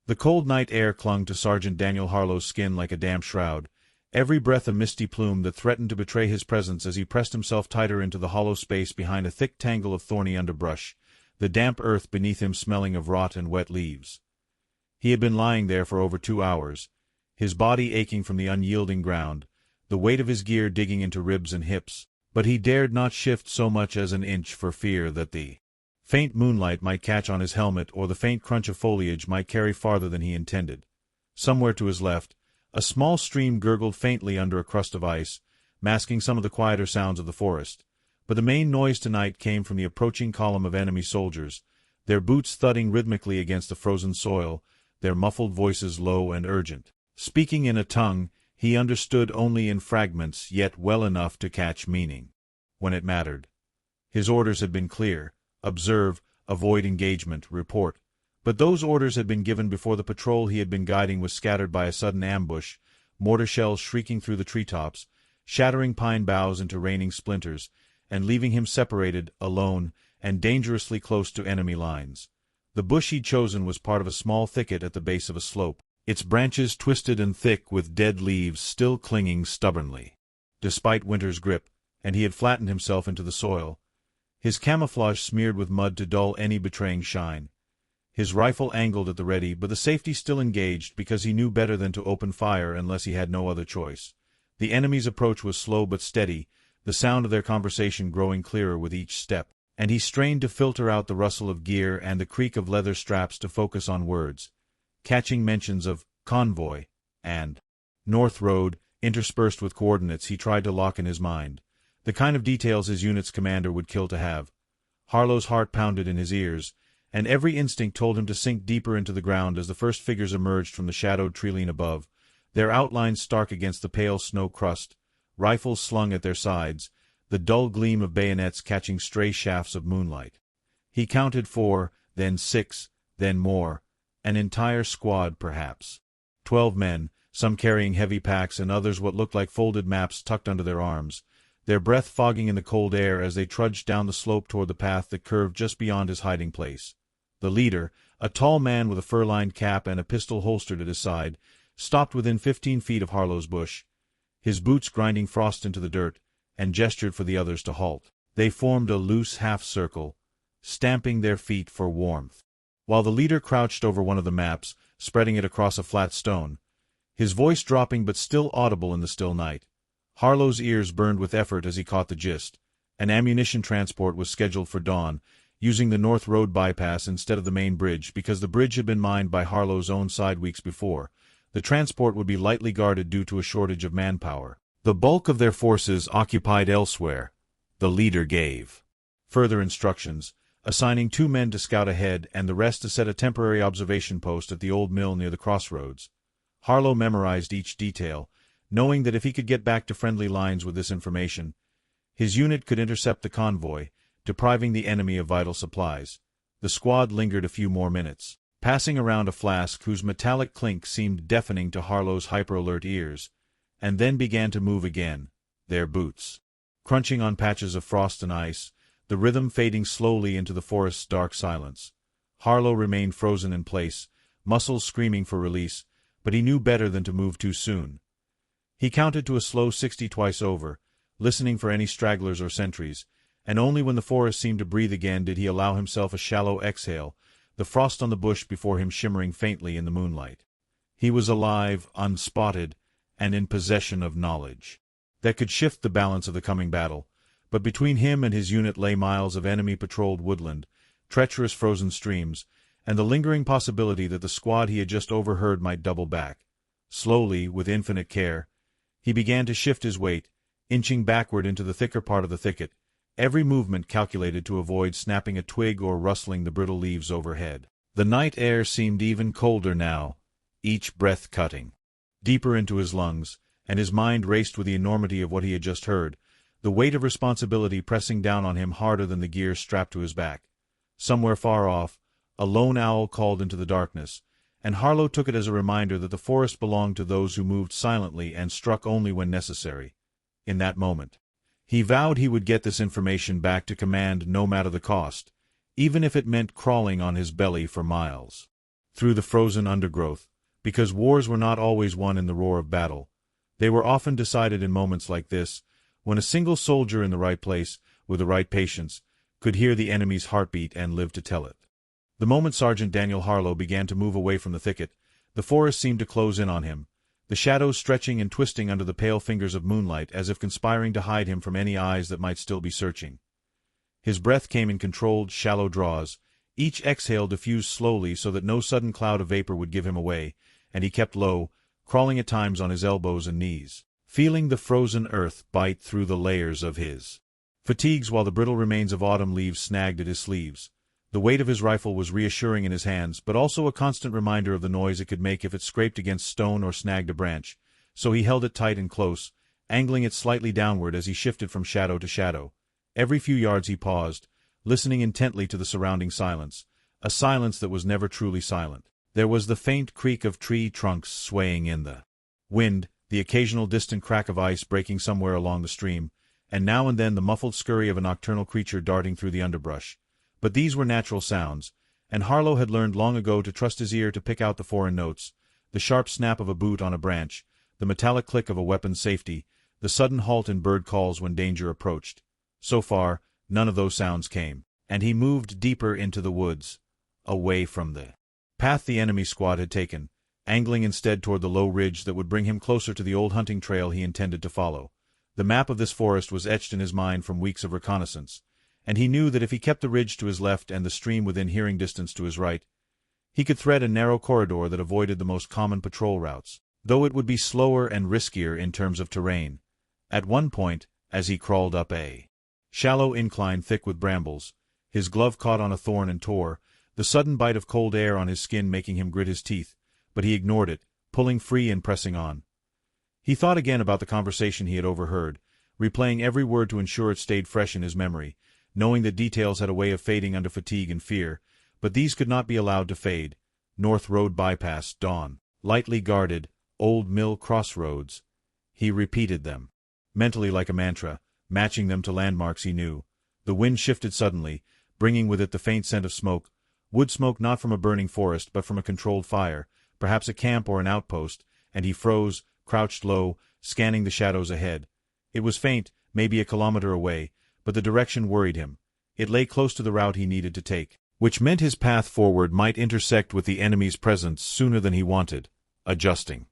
The cold night air clung to Sergeant Daniel Harlow's skin like a damp shroud, every breath a misty plume that threatened to betray his presence as he pressed himself tighter into the hollow space behind a thick tangle of thorny underbrush, the damp earth beneath him smelling of rot and wet leaves. He had been lying there for over 2 hours, his body aching from the unyielding ground, the weight of his gear digging into ribs and hips, but he dared not shift so much as an inch for fear that the faint moonlight might catch on his helmet or the faint crunch of foliage might carry farther than he intended. Somewhere to his left, a small stream gurgled faintly under a crust of ice, masking some of the quieter sounds of the forest, but the main noise tonight came from the approaching column of enemy soldiers, their boots thudding rhythmically against the frozen soil, their muffled voices low and urgent. Speaking in a tongue he understood only in fragments, yet well enough to catch meaning when it mattered. His orders had been clear: observe, avoid engagement, report. But those orders had been given before the patrol he had been guiding was scattered by a sudden ambush, mortar shells shrieking through the treetops, shattering pine boughs into raining splinters, and leaving him separated, alone, and dangerously close to enemy lines. The bush he'd chosen was part of a small thicket at the base of a slope, its branches twisted and thick with dead leaves still clinging stubbornly, despite winter's grip, and he had flattened himself into the soil, his camouflage smeared with mud to dull any betraying shine. His rifle angled at the ready, but the safety still engaged because he knew better than to open fire unless he had no other choice. The enemy's approach was slow but steady, the sound of their conversation growing clearer with each step, and he strained to filter out the rustle of gear and the creak of leather straps to focus on words, catching mentions of convoy and North Road interspersed with coordinates he tried to lock in his mind, the kind of details his unit's commander would kill to have. Harlow's heart pounded in his ears, and every instinct told him to sink deeper into the ground as the first figures emerged from the shadowed tree-line above, their outlines stark against the pale snow crust, rifles slung at their sides, the dull gleam of bayonets catching stray shafts of moonlight. He counted 4, then 6, then more, an entire squad perhaps. 12 men, some carrying heavy packs and others what looked like folded maps tucked under their arms, their breath fogging in the cold air as they trudged down the slope toward the path that curved just beyond his hiding place. The leader, a tall man with a fur-lined cap and a pistol holstered at his side, stopped within 15 feet of Harlow's bush, his boots grinding frost into the dirt, and gestured for the others to halt. They formed a loose half-circle, stamping their feet for warmth, while the leader crouched over one of the maps, spreading it across a flat stone, his voice dropping but still audible in the still night. Harlow's ears burned with effort as he caught the gist. An ammunition transport was scheduled for dawn, using the North Road bypass instead of the main bridge because the bridge had been mined by Harlow's own side weeks before. The transport would be lightly guarded due to a shortage of manpower. The bulk of their forces occupied elsewhere. The leader gave further instructions, assigning 2 men to scout ahead and the rest to set a temporary observation post at the old mill near the crossroads. Harlow memorized each detail, knowing that if he could get back to friendly lines with this information, his unit could intercept the convoy, depriving the enemy of vital supplies. The squad lingered a few more minutes, passing around a flask whose metallic clink seemed deafening to Harlow's hyper-alert ears, and then began to move again, their boots crunching on patches of frost and ice, the rhythm fading slowly into the forest's dark silence. Harlow remained frozen in place, muscles screaming for release, but he knew better than to move too soon. He counted to a slow 60 twice over, listening for any stragglers or sentries, and only when the forest seemed to breathe again did he allow himself a shallow exhale, the frost on the bush before him shimmering faintly in the moonlight. He was alive, unspotted, and in possession of knowledge that could shift the balance of the coming battle, but between him and his unit lay miles of enemy-patrolled woodland, treacherous frozen streams, and the lingering possibility that the squad he had just overheard might double back. Slowly, with infinite care, he began to shift his weight, inching backward into the thicker part of the thicket, every movement calculated to avoid snapping a twig or rustling the brittle leaves overhead. The night air seemed even colder now, each breath cutting deeper into his lungs, and his mind raced with the enormity of what he had just heard, the weight of responsibility pressing down on him harder than the gear strapped to his back. Somewhere far off, a lone owl called into the darkness, and Harlow took it as a reminder that the forest belonged to those who moved silently and struck only when necessary. In that moment, he vowed he would get this information back to command no matter the cost, even if it meant crawling on his belly for miles. through the frozen undergrowth, because wars were not always won in the roar of battle. They were often decided in moments like this, when a single soldier in the right place, with the right patience, could hear the enemy's heartbeat and live to tell it. The moment Sergeant Daniel Harlow began to move away from the thicket, the forest seemed to close in on him, the shadows stretching and twisting under the pale fingers of moonlight as if conspiring to hide him from any eyes that might still be searching. His breath came in controlled, shallow draws, each exhale diffused slowly so that no sudden cloud of vapor would give him away, and he kept low, crawling at times on his elbows and knees, feeling the frozen earth bite through the layers of his fatigues while the brittle remains of autumn leaves snagged at his sleeves. The weight of his rifle was reassuring in his hands, but also a constant reminder of the noise it could make if it scraped against stone or snagged a branch, so he held it tight and close, angling it slightly downward as he shifted from shadow to shadow. Every few yards he paused, listening intently to the surrounding silence, a silence that was never truly silent. There was the faint creak of tree trunks swaying in the wind, the occasional distant crack of ice breaking somewhere along the stream, and now and then the muffled scurry of a nocturnal creature darting through the underbrush. But these were natural sounds, and Harlow had learned long ago to trust his ear to pick out the foreign notes, the sharp snap of a boot on a branch, the metallic click of a weapon's safety, the sudden halt in bird calls when danger approached. So far, none of those sounds came, and he moved deeper into the woods, away from the path the enemy squad had taken, angling instead toward the low ridge that would bring him closer to the old hunting trail he intended to follow. The map of this forest was etched in his mind from weeks of reconnaissance, and he knew that if he kept the ridge to his left and the stream within hearing distance to his right, he could thread a narrow corridor that avoided the most common patrol routes, though it would be slower and riskier in terms of terrain. At one point, as he crawled up a shallow incline thick with brambles, his glove caught on a thorn and tore, the sudden bite of cold air on his skin making him grit his teeth, but he ignored it, pulling free and pressing on. He thought again about the conversation he had overheard, replaying every word to ensure it stayed fresh in his memory, knowing that details had a way of fading under fatigue and fear, but these could not be allowed to fade. North Road bypass, dawn, lightly guarded, Old Mill crossroads. He repeated them, mentally like a mantra, matching them to landmarks he knew. The wind shifted suddenly, bringing with it the faint scent of smoke, wood smoke not from a burning forest but from a controlled fire, perhaps a camp or an outpost, and he froze, crouched low, scanning the shadows ahead. It was faint, maybe a kilometer away, but the direction worried him. It lay close to the route he needed to take, which meant his path forward might intersect with the enemy's presence sooner than he wanted. Adjusting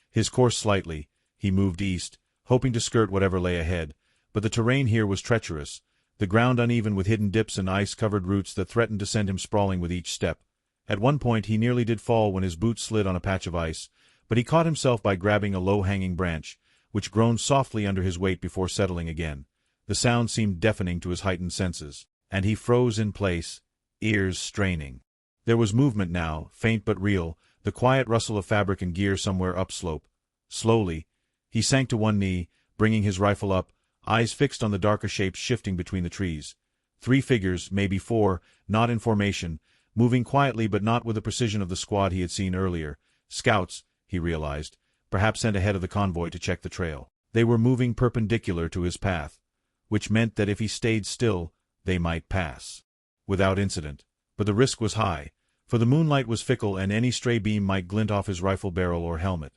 his course slightly, he moved east, hoping to skirt whatever lay ahead, but the terrain here was treacherous, the ground uneven with hidden dips and ice-covered roots that threatened to send him sprawling with each step. At one point he nearly did fall when his boot slid on a patch of ice, but he caught himself by grabbing a low-hanging branch, which groaned softly under his weight before settling again. The sound seemed deafening to his heightened senses, and he froze in place, ears straining. There was movement now, faint but real, the quiet rustle of fabric and gear somewhere upslope. Slowly, he sank to one knee, bringing his rifle up, eyes fixed on the darker shapes shifting between the trees. 3 figures, maybe 4, not in formation, moving quietly but not with the precision of the squad he had seen earlier. Scouts, he realized, perhaps sent ahead of the convoy to check the trail. They were moving perpendicular to his path, which meant that if he stayed still, they might pass without incident. But the risk was high, for the moonlight was fickle and any stray beam might glint off his rifle barrel or helmet.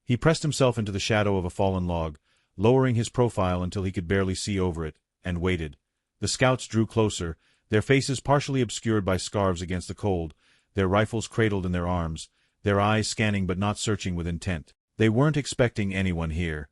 He pressed himself into the shadow of a fallen log, lowering his profile until he could barely see over it, and waited. The scouts drew closer, their faces partially obscured by scarves against the cold, their rifles cradled in their arms, their eyes scanning but not searching with intent. They weren't expecting anyone here.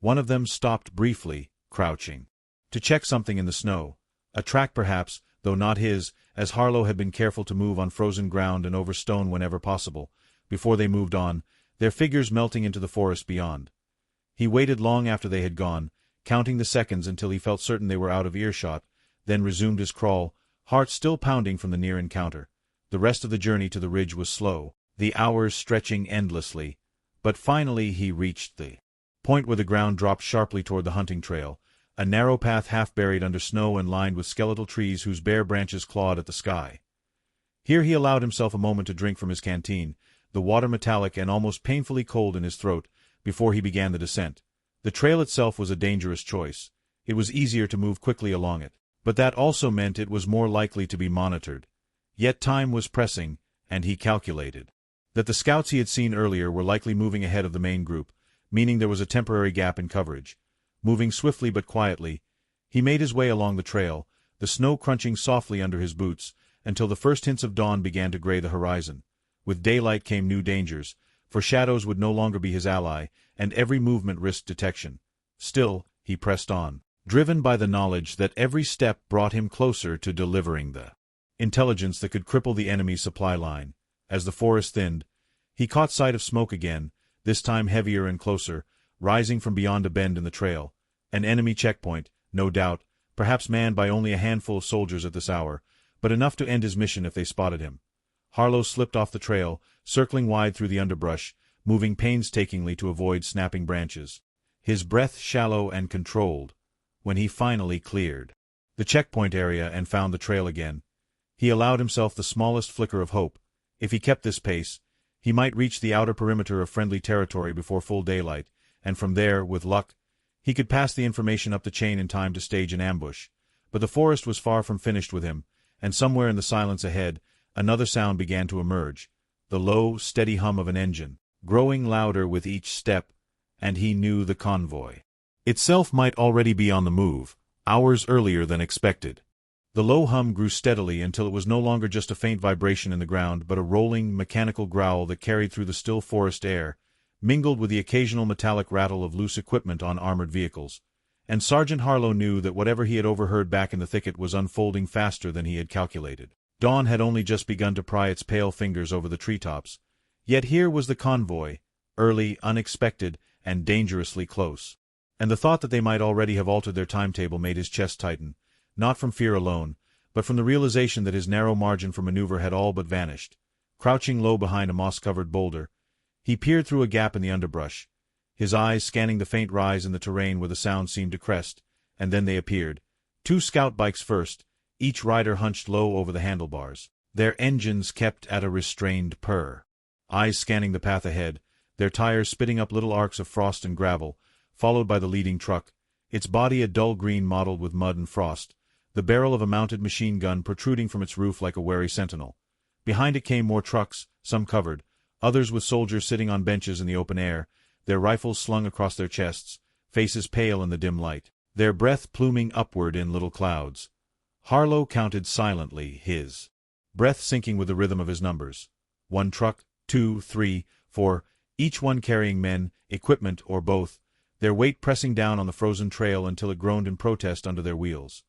One of them stopped briefly, crouching, to check something in the snow. A track perhaps, though not his, as Harlow had been careful to move on frozen ground and over stone whenever possible. Before they moved on, their figures melting into the forest beyond. He waited long after they had gone, counting the seconds until he felt certain they were out of earshot, then resumed his crawl, heart still pounding from the near encounter. The rest of the journey to the ridge was slow, the hours stretching endlessly, but finally he reached the point where the ground dropped sharply toward the hunting trail, a narrow path half buried under snow and lined with skeletal trees whose bare branches clawed at the sky. Here he allowed himself a moment to drink from his canteen, the water metallic and almost painfully cold in his throat, before he began the descent. The trail itself was a dangerous choice. It was easier to move quickly along it, but that also meant it was more likely to be monitored. Yet time was pressing, and he calculated that the scouts he had seen earlier were likely moving ahead of the main group, meaning there was a temporary gap in coverage. Moving swiftly but quietly, he made his way along the trail, the snow crunching softly under his boots, until the first hints of dawn began to gray the horizon. With daylight came new dangers, for shadows would no longer be his ally, and every movement risked detection. Still, he pressed on, driven by the knowledge that every step brought him closer to delivering the intelligence that could cripple the enemy's supply line. As the forest thinned, he caught sight of smoke again, this time heavier and closer, rising from beyond a bend in the trail. An enemy checkpoint, no doubt, perhaps manned by only a handful of soldiers at this hour, but enough to end his mission if they spotted him. Harlow slipped off the trail, circling wide through the underbrush, moving painstakingly to avoid snapping branches. His breath shallow and controlled, when he finally cleared the checkpoint area and found the trail again. He allowed himself the smallest flicker of hope. If he kept this pace, he might reach the outer perimeter of friendly territory before full daylight, and from there, with luck, he could pass the information up the chain in time to stage an ambush. But the forest was far from finished with him, and somewhere in the silence ahead, another sound began to emerge, the low, steady hum of an engine, growing louder with each step, and he knew the convoy itself might already be on the move, hours earlier than expected. The low hum grew steadily until it was no longer just a faint vibration in the ground but a rolling, mechanical growl that carried through the still forest air, mingled with the occasional metallic rattle of loose equipment on armored vehicles. And Sergeant Harlow knew that whatever he had overheard back in the thicket was unfolding faster than he had calculated. Dawn had only just begun to pry its pale fingers over the treetops. Yet here was the convoy, early, unexpected, and dangerously close. And the thought that they might already have altered their timetable made his chest tighten, not from fear alone, but from the realization that his narrow margin for maneuver had all but vanished. Crouching low behind a moss-covered boulder, he peered through a gap in the underbrush, his eyes scanning the faint rise in the terrain where the sound seemed to crest, and then they appeared. 2 scout bikes first, each rider hunched low over the handlebars, their engines kept at a restrained purr. Eyes scanning the path ahead, their tires spitting up little arcs of frost and gravel, followed by the leading truck, its body a dull green mottled with mud and frost, the barrel of a mounted machine gun protruding from its roof like a wary sentinel. Behind it came more trucks, some covered, others with soldiers sitting on benches in the open air, their rifles slung across their chests, faces pale in the dim light, their breath pluming upward in little clouds. Harlow counted silently, his breath syncing with the rhythm of his numbers. 1 truck, 2, 3, 4, each one carrying men, equipment, or both, their weight pressing down on the frozen trail until it groaned in protest under their wheels.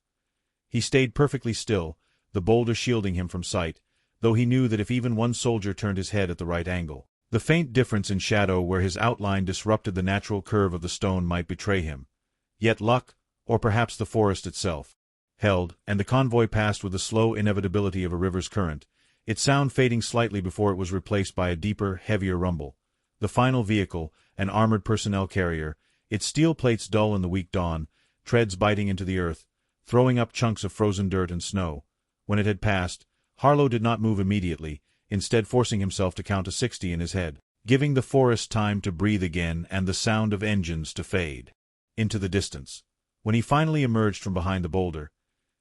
He stayed perfectly still, the boulder shielding him from sight, though he knew that if even one soldier turned his head at the right angle, the faint difference in shadow where his outline disrupted the natural curve of the stone might betray him. Yet luck, or perhaps the forest itself, held, and the convoy passed with the slow inevitability of a river's current, its sound fading slightly before it was replaced by a deeper, heavier rumble. The final vehicle, an armored personnel carrier, its steel plates dull in the weak dawn, treads biting into the earth, throwing up chunks of frozen dirt and snow. When it had passed, Harlow did not move immediately, instead forcing himself to count to 60 in his head, giving the forest time to breathe again and the sound of engines to fade into the distance. When he finally emerged from behind the boulder,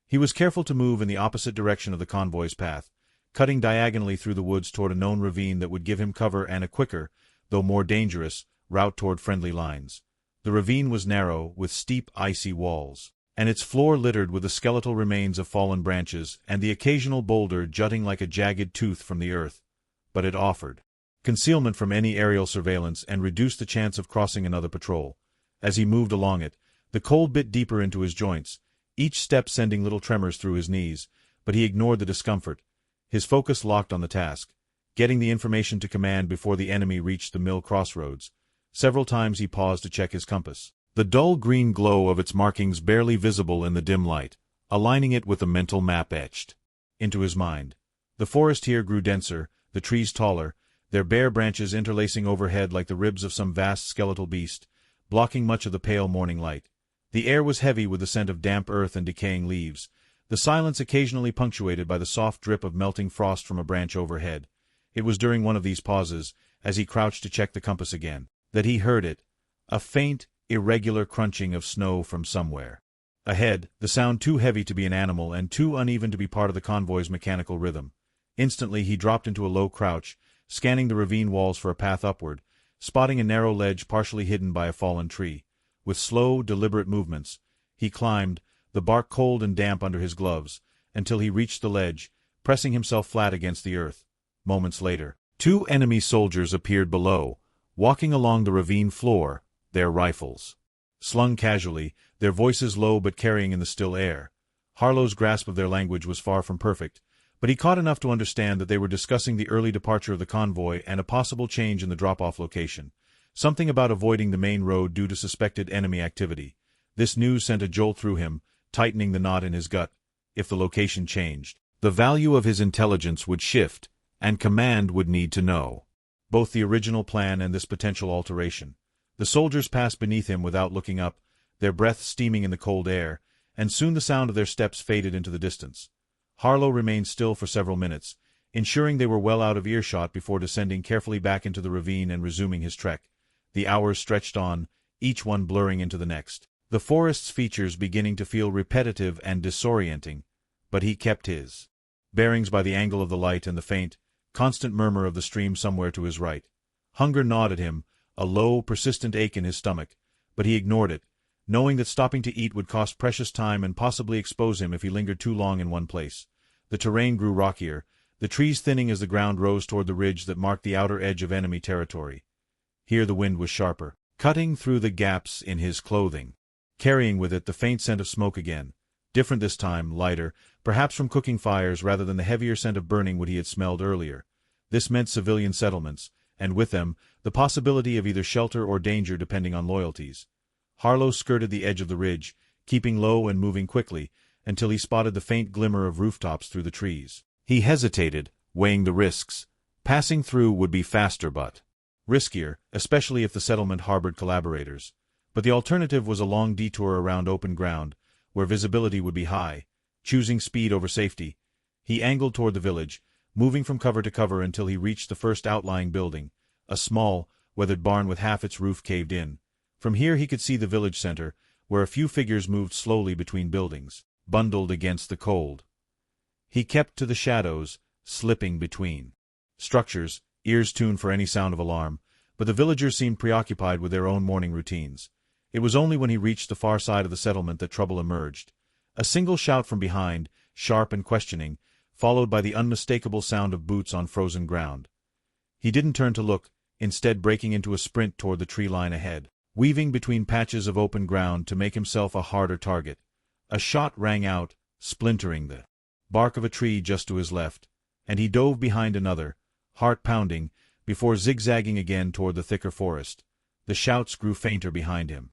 he was careful to move in the opposite direction of the convoy's path, cutting diagonally through the woods toward a known ravine that would give him cover and a quicker, though more dangerous, route toward friendly lines. The ravine was narrow, with steep, icy walls, and its floor littered with the skeletal remains of fallen branches and the occasional boulder jutting like a jagged tooth from the earth. But it offered concealment from any aerial surveillance and reduced the chance of crossing another patrol. As he moved along it, the cold bit deeper into his joints, each step sending little tremors through his knees, but he ignored the discomfort, his focus locked on the task, getting the information to command before the enemy reached the mill crossroads. Several times he paused to check his compass, the dull green glow of its markings barely visible in the dim light, aligning it with a mental map etched into his mind. The forest here grew denser, the trees taller, their bare branches interlacing overhead like the ribs of some vast skeletal beast, blocking much of the pale morning light. The air was heavy with the scent of damp earth and decaying leaves, the silence occasionally punctuated by the soft drip of melting frost from a branch overhead. It was during one of these pauses, as he crouched to check the compass again, that he heard it, a faint, irregular crunching of snow from somewhere ahead, the sound too heavy to be an animal and too uneven to be part of the convoy's mechanical rhythm. Instantly he dropped into a low crouch, scanning the ravine walls for a path upward, spotting a narrow ledge partially hidden by a fallen tree. With slow, deliberate movements, he climbed, the bark cold and damp under his gloves, until he reached the ledge, pressing himself flat against the earth. Moments later, 2 enemy soldiers appeared below, walking along the ravine floor, their rifles slung casually, their voices low but carrying in the still air. Harlow's grasp of their language was far from perfect, but he caught enough to understand that they were discussing the early departure of the convoy and a possible change in the drop-off location. Something about avoiding the main road due to suspected enemy activity. This news sent a jolt through him, tightening the knot in his gut. If the location changed, the value of his intelligence would shift, and command would need to know both the original plan and this potential alteration. The soldiers passed beneath him without looking up, their breath steaming in the cold air, and soon the sound of their steps faded into the distance. Harlow remained still for several minutes, ensuring they were well out of earshot before descending carefully back into the ravine and resuming his trek. The hours stretched on, each one blurring into the next, the forest's features beginning to feel repetitive and disorienting, but he kept his bearings by the angle of the light and the faint, constant murmur of the stream somewhere to his right. Hunger gnawed at him, a low, persistent ache in his stomach, but he ignored it, knowing that stopping to eat would cost precious time and possibly expose him if he lingered too long in one place. The terrain grew rockier, the trees thinning as the ground rose toward the ridge that marked the outer edge of enemy territory. Here the wind was sharper, cutting through the gaps in his clothing, carrying with it the faint scent of smoke again, different this time, lighter, perhaps from cooking fires rather than the heavier scent of burning wood he had smelled earlier. This meant civilian settlements, and with them, the possibility of either shelter or danger depending on loyalties. Harlow skirted the edge of the ridge, keeping low and moving quickly, until he spotted the faint glimmer of rooftops through the trees. He hesitated, weighing the risks. Passing through would be faster but riskier, especially if the settlement harbored collaborators. But the alternative was a long detour around open ground, where visibility would be high. Choosing speed over safety, he angled toward the village, moving from cover to cover until he reached the first outlying building, a small, weathered barn with half its roof caved in. From here he could see the village center, where a few figures moved slowly between buildings, bundled against the cold. He kept to the shadows, slipping between structures, ears tuned for any sound of alarm, but the villagers seemed preoccupied with their own morning routines. It was only when he reached the far side of the settlement that trouble emerged. A single shout from behind, sharp and questioning, followed by the unmistakable sound of boots on frozen ground. He didn't turn to look, instead breaking into a sprint toward the tree line ahead, weaving between patches of open ground to make himself a harder target. A shot rang out, splintering the bark of a tree just to his left, and he dove behind another, heart pounding, before zigzagging again toward the thicker forest. The shouts grew fainter behind him.